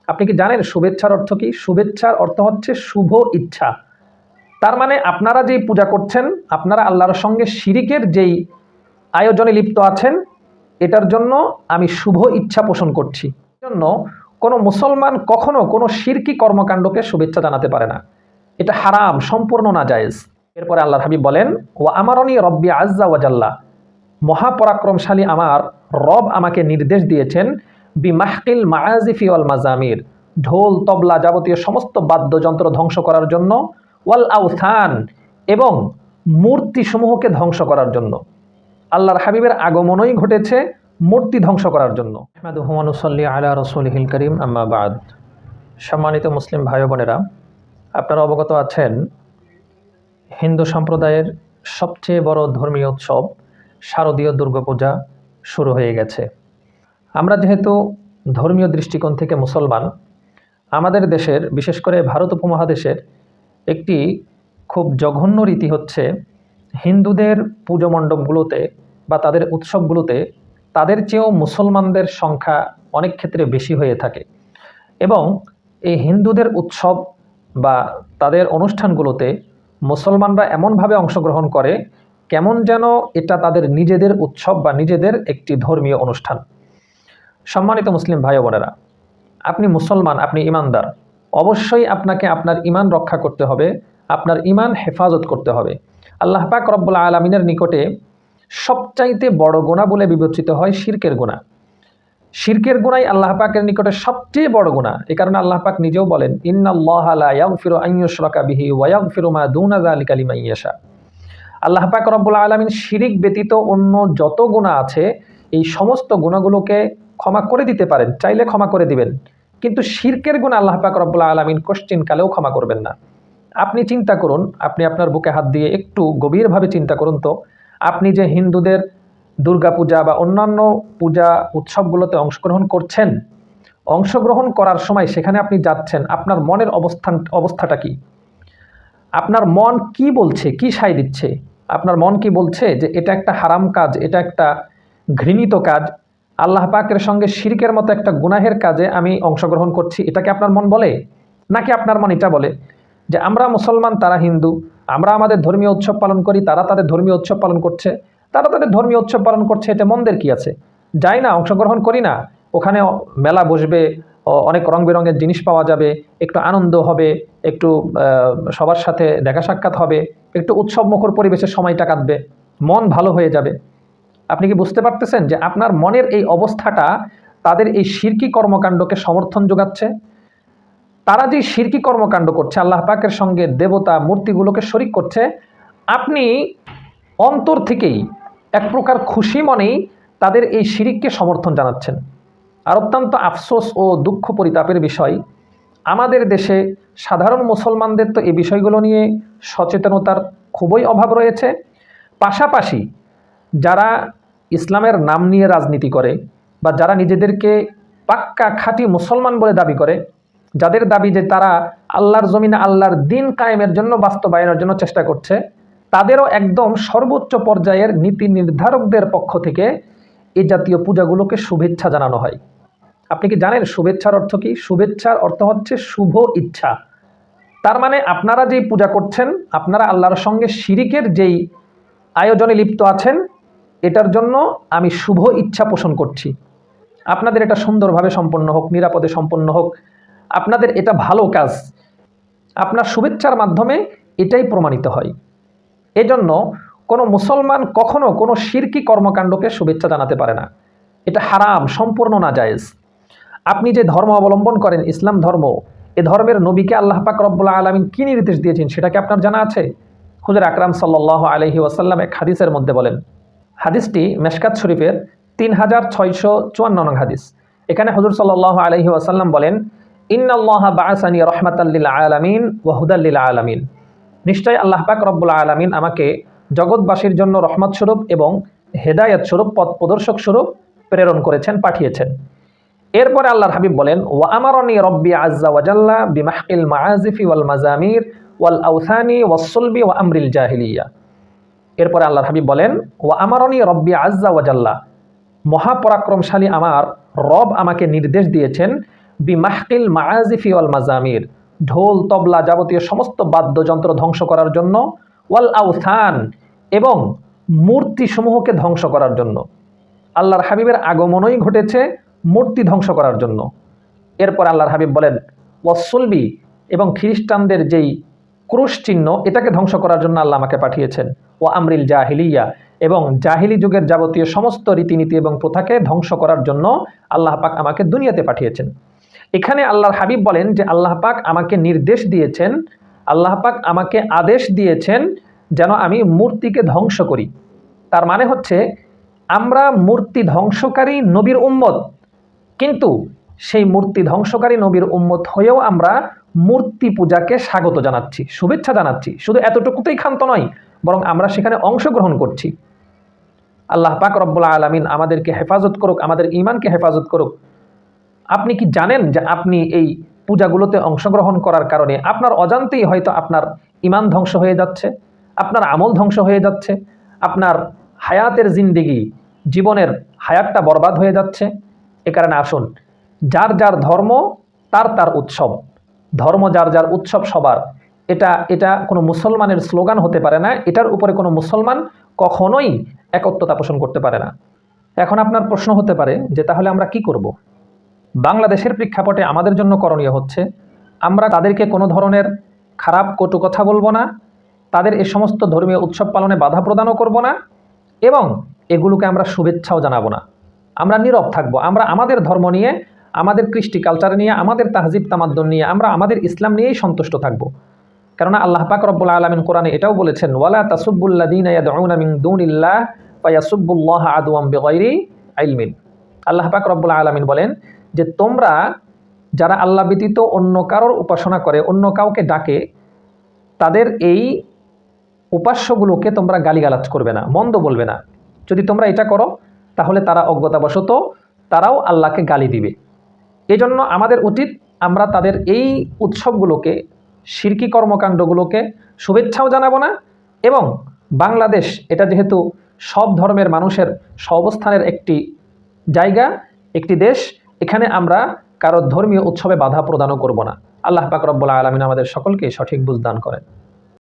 আপনি কি জানেন শুভেচ্ছার অর্থ কি? শুভেচ্ছার অর্থ হচ্ছে শুভ ইচ্ছা। তার মানে আপনারা যেই পূজা করছেন, আপনারা আল্লাহর সঙ্গে শিরিকের যেই আয়োজনে লিপ্ত আছেন, এটার জন্য আমি শুভ ইচ্ছা পোষণ করছি। জন্য কোনো মুসলমান কখনো কোনো শিরকি কর্মকাণ্ডকে শুভেচ্ছা জানাতে পারে না। এটা হারাম, সম্পূর্ণ নাজায়েজ। এরপরে আল্লাহর হাবিব বলেন, ও আমারনি রব্বি আজ্জা ওয়াজাল্লা, মহাপরাক্রমশালী আমার রব আমাকে নির্দেশ দিয়েছেন, বিমাহকিল মাআজিফি ওয়াল মাজামির, ঢোল তবলা যাবতীয় সমস্ত বাদ্যযন্ত্র ধ্বংস করার জন্য, ওয়াল আউথান, এবং মূর্তিসমূহকে ধ্বংস করার জন্য। আল্লাহর হাবিবের আগমনই ঘটেছে মূর্তি ধ্বংস করার জন্য। আহমাদুহু ওয়া নুসাল্লি আলা রাসূলিহিল কারীম, আম্মা বাদ। সম্মানিত মুসলিম ভাই বোনেরা, আপনারা অবগত আছেন হিন্দু সম্প্রদায়ের সবচেয়ে বড় ধর্মীয় উৎসব শারদীয় দুর্গাপূজা শুরু হয়ে গেছে। আমরা যেহেতু ধর্মীয় দৃষ্টিকোণ থেকে মুসলমান, আমাদের দেশের বিশেষ করে ভারত উপমহাদেশের একটি খুব জঘন্য রীতি হচ্ছে হিন্দুদের পুজো মণ্ডপগুলোতে বা তাদের উৎসবগুলোতে তাদের চেয়েও মুসলমানদের সংখ্যা অনেক ক্ষেত্রে বেশি হয়ে থাকে, এবং এই হিন্দুদের উৎসব বা তাদের অনুষ্ঠানগুলোতে মুসলমানরা এমনভাবে অংশগ্রহণ করে কেমন যেন এটা তাদের নিজেদের উৎসব বা নিজেদের একটি ধর্মীয় অনুষ্ঠান। সম্মানিত মুসলিম ভাই বোনেরা, আপনি মুসলমান, আপনি ইমানদার, অবশ্যই আপনাকে আপনার ইমান রক্ষা করতে হবে, আপনার ইমান হেফাজত করতে হবে। আল্লাহ পাক রব্বুল আলামিনের নিকটে সবচাইতে বড় গুনাহ বলে বিবেচিত হয় শিরকের গুনাহ। শিরকের গুনাহই আল্লাহ পাকের নিকটে সবচেয়ে বড় গুনাহ। এই কারণে আল্লাহ পাক নিজেও বলেন, ইন্নাল্লাহা লা ইয়াগফিরু আন ইউশরাকা বিহি ওয়া ইয়াগফিরু মা দুনা যালিকা লিমান ইয়াশা। আল্লাহ পাক রব্বুল আলামিন শিরিক ব্যতীত অন্য যত গুনাহ আছে এই সমস্ত গুনাহগুলোকে ক্ষমা করে দিতে পারেন, চাইলে ক্ষমা করে দিবেন, কিন্তু শিরকের গুনাহ আল্লাহ পাক রব্বুল আলামিন কোশ্চিন কালেও ক্ষমা করবেন না। আপনি চিন্তা করুন, আপনি আপনার বুকে হাত দিয়ে একটু গভীরভাবে চিন্তা করুন তো, আপনি যে হিন্দুদের দুর্গাপূজা বা অন্যান্য পূজা উৎসবগুলোতে অংশগ্রহণ করছেন, অংশগ্রহণ করার সময় সেখানে আপনি যাচ্ছেন, আপনার মনের অবস্থাটা কি? আপনার মন কি বলছে, কি সায় দিচ্ছে? আপনার মন কি বলছে যে এটা একটা হারাম কাজ, এটা একটা ঘৃণিত কাজ, আল্লাহ পাকের সঙ্গে শিরকের মতো একটা গুনাহের কাজে আমি অংশগ্রহণ করছি, এটাকে আপনার মন বলে? নাকি আপনার মন এটা বলে যে আমরা মুসলমান, তারা হিন্দু, আমরা আমাদের ধর্মীয় উৎসব পালন করি, তারা তাদের ধর্মীয় উৎসব পালন করছে, তারা তাদের ধর্মীয় উৎসব পালন করছে, এটা মন্দের কি আছে, যাই না, অংশগ্রহণ করি না, ওখানে মেলা বসবে, অনেক রং বেরঙের জিনিস পাওয়া যাবে, একটু আনন্দ হবে, একটু সবার সাথে দেখা সাক্ষাৎ হবে, একটু উৎসব মুখর পরিবেশে সময়টা কাটবে, মন ভালো হয়ে যাবে। আপনি কি বুঝতে পারতেছেন যে আপনার মনের এই অবস্থাটা তাদের এই শিরকি কর্মকাণ্ডকে সমর্থন যোগাচ্ছে? তারা যে শিরকি কর্মকাণ্ড করছে, আল্লাহ পাকের সঙ্গে দেবতা মূর্তিগুলোকে শরিক করছে, আপনি অন্তর থেকেই এক প্রকার খুশি মনেই তাদের এই শিরিককে সমর্থন জানাচ্ছেন। আর অত্যন্ত আফসোস ও দুঃখ পরিতাপের বিষয়, আমাদের দেশে সাধারণ মুসলমানদের তো এই বিষয়গুলো নিয়ে সচেতনতার খুবই অভাব রয়েছে। পাশাপাশি যারা ইসলামের নাম নিয়ে রাজনীতি করে বা যারা নিজেদেরকে পাক্কা খাঁটি মুসলমান বলে দাবি করে, যাদের দাবি যে তারা আল্লাহর জমিনে আল্লাহর দিন কায়েমের জন্য, বাস্তবায়নের জন্য চেষ্টা করছে, তাদেরও একদম সর্বোচ্চ পর্যায়ের নীতি নির্ধারকদের পক্ষ থেকে এই জাতীয় পূজাগুলোকে শুভেচ্ছা জানানো হয়। আপনি কি জানেন শুভেচ্ছার অর্থ কি? শুভেচ্ছার অর্থ হচ্ছে শুভ ইচ্ছা। তার মানে আপনারা যেই পূজা করছেন, আপনারা আল্লাহর সঙ্গে শিরিকের যেই আয়োজনে লিপ্ত আছেন, এটার জন্য আমি শুভ ইচ্ছা পোষণ করছি। আপনাদের এটা সুন্দরভাবে সম্পন্ন হোক, নিরাপদে সম্পন্ন হোক, আপনাদের এটা ভালো কাজ, আপনার শুভেচ্ছার মাধ্যমে এটাই প্রমাণিত হয়। এজন্য কোনো মুসলমান কখনো কোনো শিরকি কর্মকাণ্ডকে শুভেচ্ছা জানাতে পারে না। এটা হারাম, সম্পূর্ণ নাজায়েজ। আপনি যে ধর্ম অবলম্বন করেন, ইসলাম ধর্ম, এ ধর্মের নবীকে আল্লাহ পাক রব্বুল আলামিন কি নির্দেশ দিয়েছেন সেটা কি আপনার জানা আছে? হুজুর আকরাম সাল্লাল্লাহু আলাইহি ওয়াসাল্লাম এক হাদিসের মধ্যে বলেন, হাদিসটি মেশকাত শরীফের 3654 নং হাদিস। এখানে হুজুর সাল্লাল্লাহু আলাইহি ওয়াসাল্লাম বলেন, ইন্নাল্লাহা বাআসানি রাহমাতাল লিল আলামিন ওয়া হুদাল লিল আলামিন, নিশ্চয় আল্লাহ পাক রব্বুল আলামিন আমাকে জগৎবাসীর জন্য রহমত স্বরূপ এবং হেদায়েত স্বরূপ, পথ প্রদর্শক স্বরূপ প্রেরণ করেছেন, পাঠিয়েছেন। এরপরে আল্লাহর হাবিব বলেন, ওয়া আমারানি রব্বি আজ্জা ওয়া জাল্লা বিমাহকিল মাআজিফি ওয়াল মাজামির ওয়াল আউসানি ওয়াস সুলবি ওয়া আমরিল জাহিলিয়া। এরপরে আল্লাহর হাবিব বলেন, ওয়া আমারানি রব্বি আজ্জা ওয়া জাল্লা, মহাপরাক্রমশালী আমার রব আমাকে নির্দেশ দিয়েছেন, বিমাহকিল মাআজিফি ওয়াল মাজামির, ঢোল তবলা যাবতীয় সমস্ত বাদ্যযন্ত্র ধ্বংস করার জন্য, ওয়াল আওথান, এবং মূর্তিসমূহকে ধ্বংস করার জন্য। আল্লাহর হাবিবের আগমনই ঘটেছে মূর্তি ধ্বংস করার জন্য। এরপর আল্লাহর হাবিব বলেন ওয়াসসুলবি, এবং খ্রিস্টানদের যেই ক্রুশ চিহ্ন, এটাকে ধ্বংস করার জন্য আল্লাহ আমাকে পাঠিয়েছেন। ও আমরিল জাহিলিয়া, এবং জাহিলি যুগের যাবতীয় সমস্ত রীতিনীতি এবং প্রথাকে ধ্বংস করার জন্য আল্লাহ পাক আমাকে দুনিয়াতে পাঠিয়েছেন। এখানে আল্লাহর হাবিব বলেন যে আল্লাহ পাক আমাকে নির্দেশ দিয়েছেন, আল্লাহ পাক আমাকে আদেশ দিয়েছেন যেন আমি মূর্তিকে ধ্বংস করি। তার মানে হচ্ছে আমরা মূর্তি ধ্বংসকারী নবীর উম্মত, কিন্তু সেই মূর্তি ধ্বংসকারী নবীর উম্মত হয়েও আমরা মূর্তি পূজাকে স্বাগত জানাচ্ছি, শুভেচ্ছা জানাচ্ছি। শুধু এতটুকুতেই ক্ষান্ত নয়, বরং আমরা সেখানে অংশগ্রহণ করছি। আল্লাহ পাক রব্বুল আলামিন আমাদেরকে হেফাজত করুক, আমাদের ঈমানকে হেফাজত করুক। আপনি কি জানেন যে আপনি এই পূজাগুলোতে অংশগ্রহণ করার কারণে আপনার অজান্তেই হয়তো আপনার ঈমান ধ্বংস হয়ে যাচ্ছে, আপনার আমল ধ্বংস হয়ে যাচ্ছে, আপনার হায়াতের জিন্দেগি, জীবনের হায়াতটা বরবাদ হয়ে যাচ্ছে। এ কারণে আসুন, যার যার ধর্ম তার তার উৎসব, ধর্ম যার যার উৎসব সবার, এটা কোনো মুসলমানের স্লোগান হতে পারে না, এটার উপরে কোনো মুসলমান কখনোই একত্বতা পোষণ করতে পারে না। এখন আপনার প্রশ্ন হতে পারে যে তাহলে আমরা কি করব? বাংলাদেশের প্রেক্ষাপটে আমাদের জন্য করণীয় হচ্ছে, আমরা তাদেরকে কোনো ধরনের খারাপ কটু কথা বলবো না, তাদের এই সমস্ত ধর্মীয় উৎসব পালনে বাধা প্রদানও করব না, এবং এগুলোকে আমরা শুভেচ্ছাও জানাবো না। আমরা নীরব থাকবো। আমরা আমাদের ধর্ম নিয়ে, আমাদের কৃষ্টি কালচার নিয়ে, আমাদের তাহজিব তামাদ্দুন নিয়ে, আমরা আমাদের ইসলাম নিয়েই সন্তুষ্ট থাকবো। কেননা আল্লাহ পাক রব্বুল আলামিন কোরআনে এটাও বলেছেন, ওয়ালা তাসুব্বুল্লাযীনা ইয়াদউনা মিন দুনিল্লাহ ফায়াসুব্বুল্লাহা আদওয়াম বিগাইরি ইলমিন। আল্লাহ পাক রব্বুল আলামিন বলেন যে তোমরা যারা আল্লাহ ব্যতীত অন্য কারোর উপাসনা করে, অন্য কাউকে ডাকে, তাদের এই উপাস্যগুলোকে তোমরা গালিগালাজ করবে না, মন্দ বলবে না। যদি তোমরা এটা করো তাহলে তারা অজ্ঞতাবশত তারাও আল্লাহকে গালি দিবে। এজন্য আমাদের উচিত আমরা তাদের এই উৎসবগুলোকে, শিরকি কর্মকাণ্ডগুলোকে শুভেচ্ছাও জানাবো না। এবং বাংলাদেশ এটা যেহেতু সব ধর্মের মানুষের সহাবস্থানের একটি জায়গা, একটি দেশ, এখানে আমরা কারো ধর্মীয় উৎসবে বাধা প্রদানও করব না। আল্লাহ পাক রব্বুল আলামিন আমাদের সকলকে সঠিক বুঝ দান করেন।